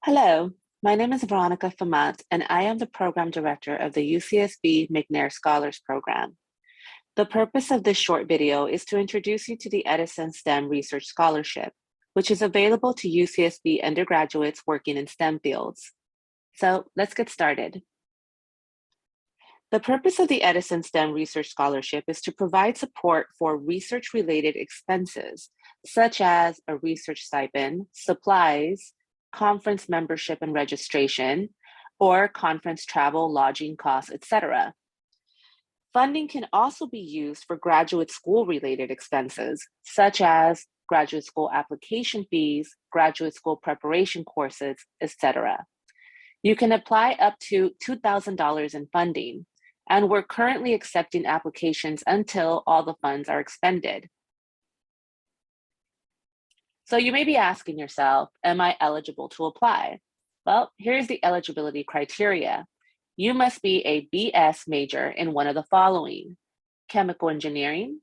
Hello, my name is Veronica Famat, and I am the Program Director of the UCSB McNair Scholars Program. The purpose of this short video is to introduce you to the Edison STEM Research Scholarship, which is available to UCSB undergraduates working in STEM fields. So let's get started. The purpose of the Edison STEM Research Scholarship is to provide support for research-related expenses, such as a research stipend, supplies, conference membership and registration, or conference travel, lodging costs, etc. Funding can also be used for graduate school-related expenses, such as graduate school application fees, graduate school preparation courses, etc. You can apply up to $2,000 in funding, and we're currently accepting applications until all the funds are expended. So you may be asking yourself, am I eligible to apply? Well, here's the eligibility criteria. You must be a BS major in one of the following: chemical engineering,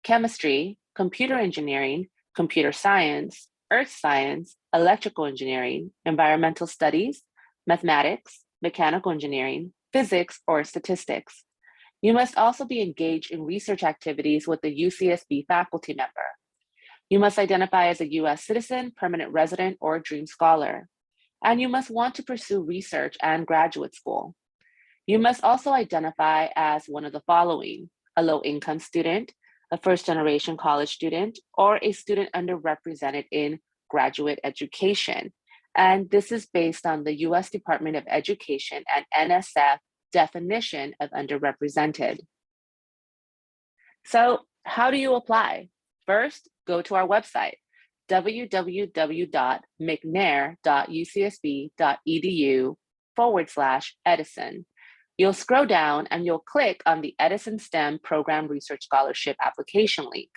chemistry, computer engineering, computer science, earth science, electrical engineering, environmental studies, mathematics, mechanical engineering, physics, or statistics. You must also be engaged in research activities with a UCSB faculty member. You must identify as a US citizen, permanent resident, or Dream Scholar. And you must want to pursue research and graduate school. You must also identify as one of the following: a low-income student, a first-generation college student, or a student underrepresented in graduate education. And this is based on the US Department of Education and NSF definition of underrepresented. So how do you apply? First, go to our website, www.mcnair.ucsb.edu/Edison. You'll scroll down and you'll click on the Edison STEM Program Research Scholarship application link.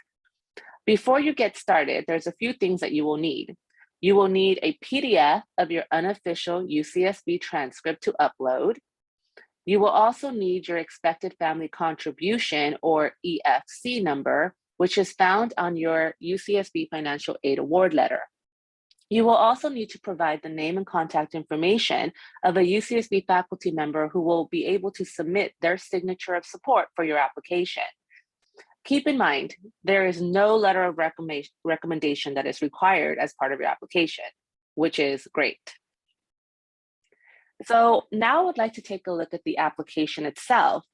Before you get started, there's a few things that you will need. You will need a PDF of your unofficial UCSB transcript to upload. You will also need your expected family contribution, or EFC number, which is found on your UCSB Financial Aid Award letter. You will also need to provide the name and contact information of a UCSB faculty member who will be able to submit their signature of support for your application. Keep in mind, there is no letter of recommendation that is required as part of your application, which is great. So now I would like to take a look at the application itself.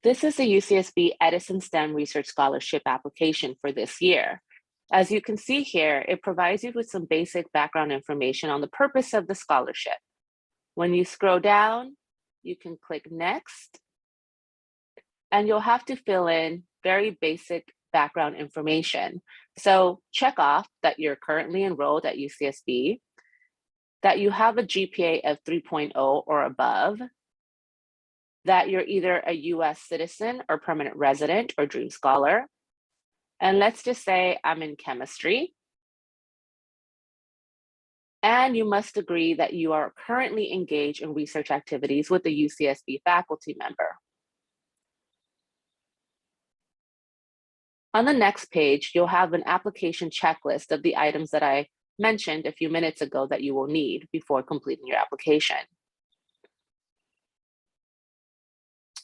This is the UCSB Edison STEM Research Scholarship application for this year. As you can see here, it provides you with some basic background information on the purpose of the scholarship. When you scroll down, you can click Next, and you'll have to fill in very basic background information. So check off that you're currently enrolled at UCSB, that you have a GPA of 3.0 or above, that you're either a US citizen or permanent resident or Dream Scholar. And let's just say I'm in chemistry. And you must agree that you are currently engaged in research activities with a UCSB faculty member. On the next page, you'll have an application checklist of the items that I mentioned a few minutes ago that you will need before completing your application.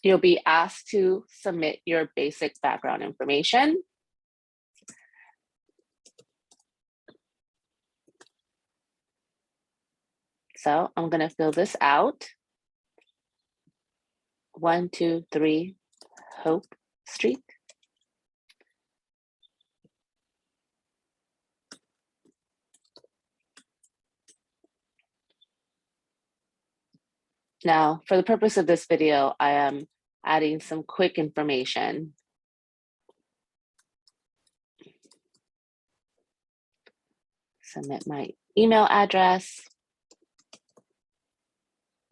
You'll be asked to submit your basic background information. So I'm going to fill this out. 123 Hope Street. Now, for the purpose of this video, I am adding some quick information. Submit my email address.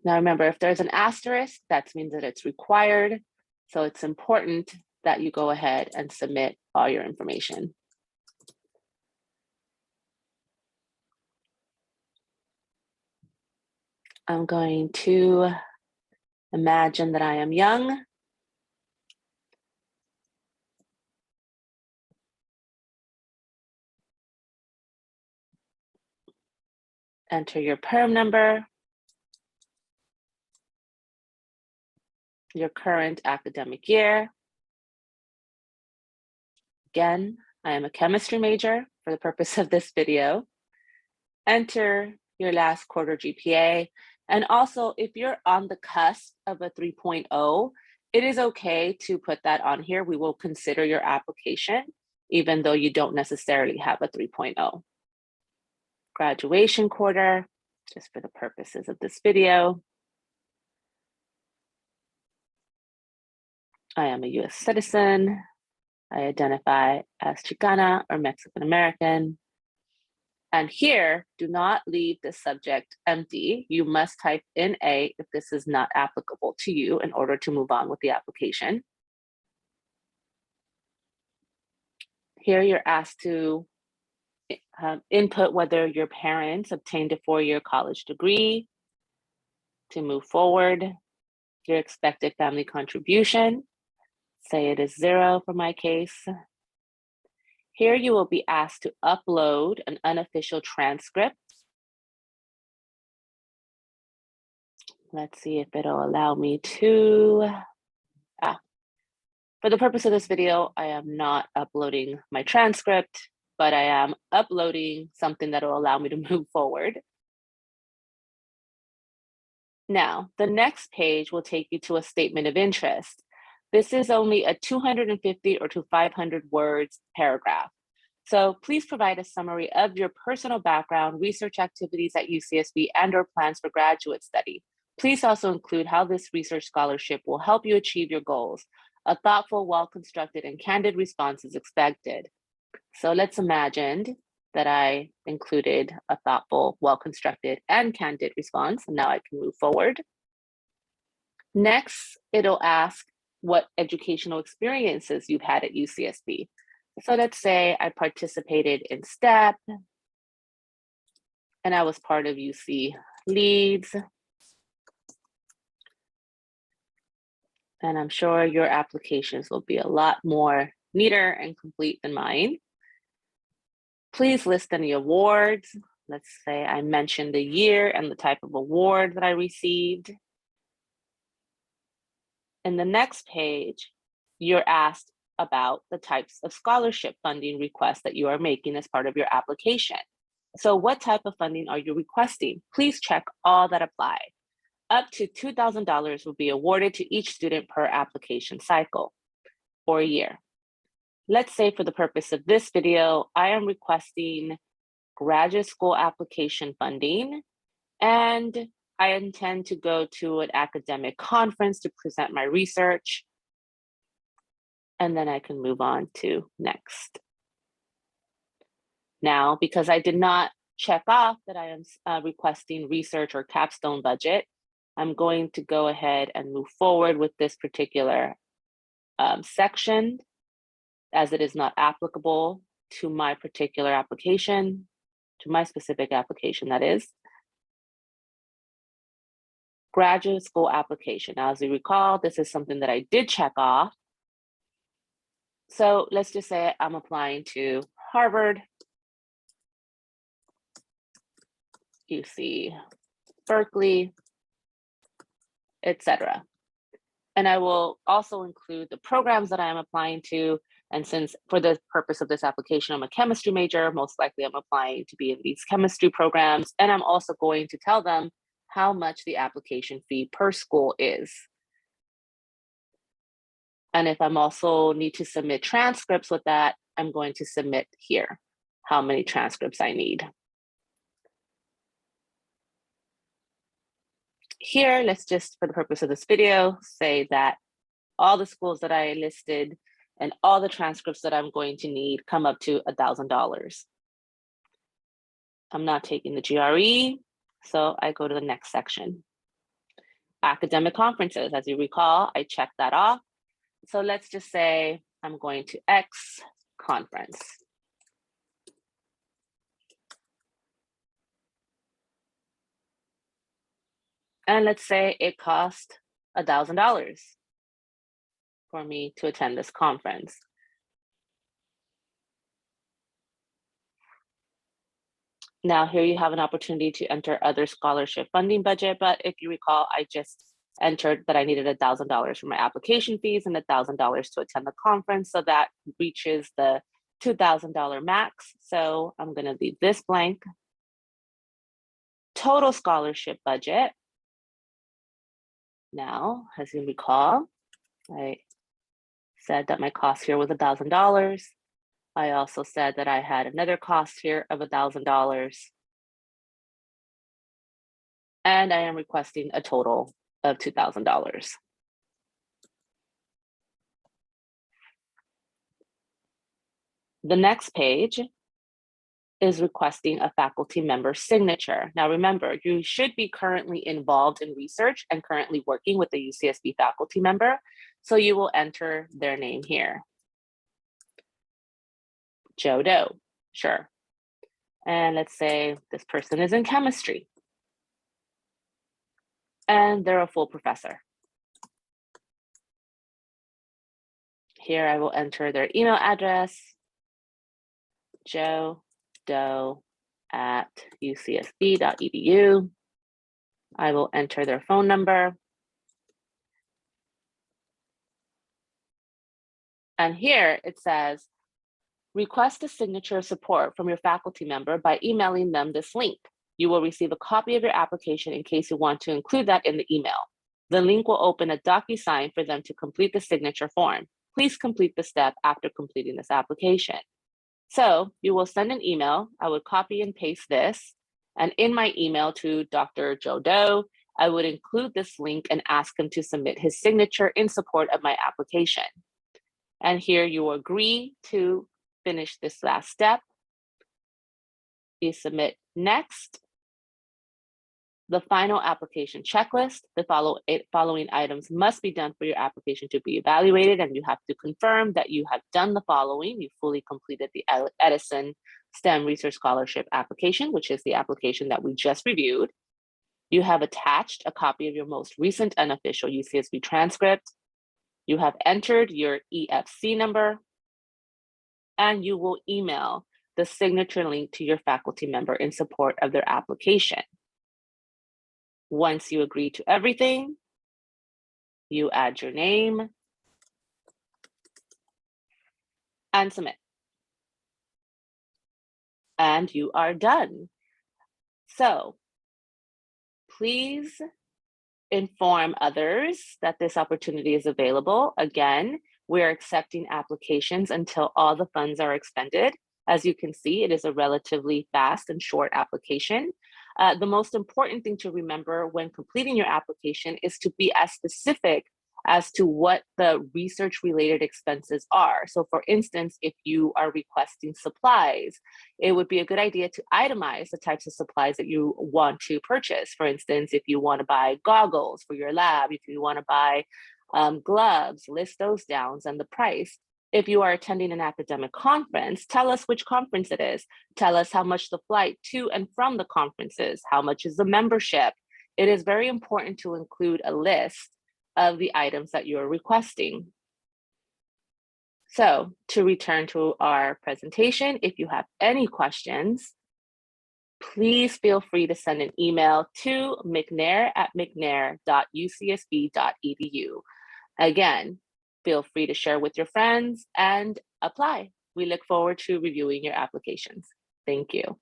Now remember, if there's an asterisk, that means that it's required. So it's important that you go ahead and submit all your information. I'm going to imagine that I am young. enter your perm number, your current academic year. Again, I am a chemistry major for the purpose of this video. Enter your last quarter GPA. And also, if you're on the cusp of a 3.0, it is okay to put that on here. We will consider your application, even though you don't necessarily have a 3.0. Graduation quarter, just for the purposes of this video. I am a US citizen. I identify as Chicana or Mexican American. And here, do not leave the subject empty. You must type in A if this is not applicable to you in order to move on with the application. Here, you're asked to input whether your parents obtained a 4-year college degree. To move forward, your expected family contribution. Say it is 0 for my case. Here you will be asked to upload an unofficial transcript. Let's see if it'll allow me to. For the purpose of this video, I am not uploading my transcript, but I am uploading something that will allow me to move forward. Now, the next page will take you to a statement of interest. This is only a 250 or to 500 words paragraph. So please provide a summary of your personal background, research activities at UCSB, and/or plans for graduate study. Please also include how this research scholarship will help you achieve your goals. A thoughtful, well-constructed, and candid response is expected. So let's imagine that I included a thoughtful, well-constructed, and candid response. And now I can move forward. Next, it'll ask what educational experiences you've had at UCSB. So let's say I participated in STEP, and I was part of UC Leads. And I'm sure your applications will be a lot more neater and complete than mine. Please list any awards. Let's say I mentioned the year and the type of award that I received. In the next page, you're asked about the types of scholarship funding requests that you are making as part of your application. So what type of funding are you requesting? Please check all that apply. Up to $2,000 will be awarded to each student per application cycle or year. Let's say for the purpose of this video, I am requesting graduate school application funding, and I intend to go to an academic conference to present my research. And then I can move on to next. Now, because I did not check off that I am requesting research or capstone budget, I'm going to go ahead and move forward with this particular section, as it is not applicable to my particular application, to my specific application, that is. Graduate school application. Now, as you recall, this is something that I did check off. So let's just say I'm applying to Harvard, UC Berkeley, etc. And I will also include the programs that I am applying to. And since for the purpose of this application, I'm a chemistry major, most likely I'm applying to be in these chemistry programs. And I'm also going to tell them how much the application fee per school is. And if I'm also need to submit transcripts with that, I'm going to submit here how many transcripts I need. Here, let's just, for the purpose of this video, say that all the schools that I listed and all the transcripts that I'm going to need come up to $1,000. I'm not taking the GRE, so I go to the next section. Academic conferences, as you recall, I checked that off. So let's just say I'm going to X conference. And let's say it cost $1,000 for me to attend this conference. Now here you have an opportunity to enter other scholarship funding budget, but if you recall, I just entered that I needed $1,000 for my application fees and $1,000 to attend the conference, so that reaches the $2,000 max. So I'm going to leave this blank. Total scholarship budget. Now, as you recall, I said that my cost here was $1,000. I also said that I had another cost here of $1,000. And I am requesting a total of $2,000. The next page is requesting a faculty member signature. Now remember, you should be currently involved in research and currently working with a UCSB faculty member, so you will enter their name here. Joe Doe, sure. And let's say this person is in chemistry. And they're a full professor. Here I will enter their email address, joedoe@ucsb.edu. I will enter their phone number. And here it says, request a signature of support from your faculty member by emailing them this link. You will receive a copy of your application in case you want to include that in the email. The link will open a DocuSign for them to complete the signature form. Please complete the step after completing this application. So you will send an email. I would copy and paste this. And in my email to Dr. Joe Doe, I would include this link and ask him to submit his signature in support of my application. And here you agree to finish this last step. You submit next. The final application checklist. The following items must be done for your application to be evaluated, and you have to confirm that you have done the following. You fully completed the Edison STEM Research Scholarship application, which is the application that we just reviewed. You have attached a copy of your most recent unofficial UCSB transcript. You have entered your EFC number, and you will email the signature link to your faculty member in support of their application. Once you agree to everything, you add your name and submit. And you are done. So please inform others that this opportunity is available. Again, we're accepting applications until all the funds are expended. As you can see, it is a relatively fast and short application. The most important thing to remember when completing your application is to be as specific as to what the research-related expenses are. So for instance, if you are requesting supplies, it would be a good idea to itemize the types of supplies that you want to purchase. For instance, if you want to buy goggles for your lab, if you want to buy gloves, list those down and the price. If you are attending an academic conference, tell us which conference it is. Tell us how much the flight to and from the conference is. How much is the membership? It is very important to include a list of the items that you're requesting. So to return to our presentation, if you have any questions, please feel free to send an email to mcnair@mcnair.ucsb.edu. Again, feel free to share with your friends and apply. We look forward to reviewing your applications. Thank you.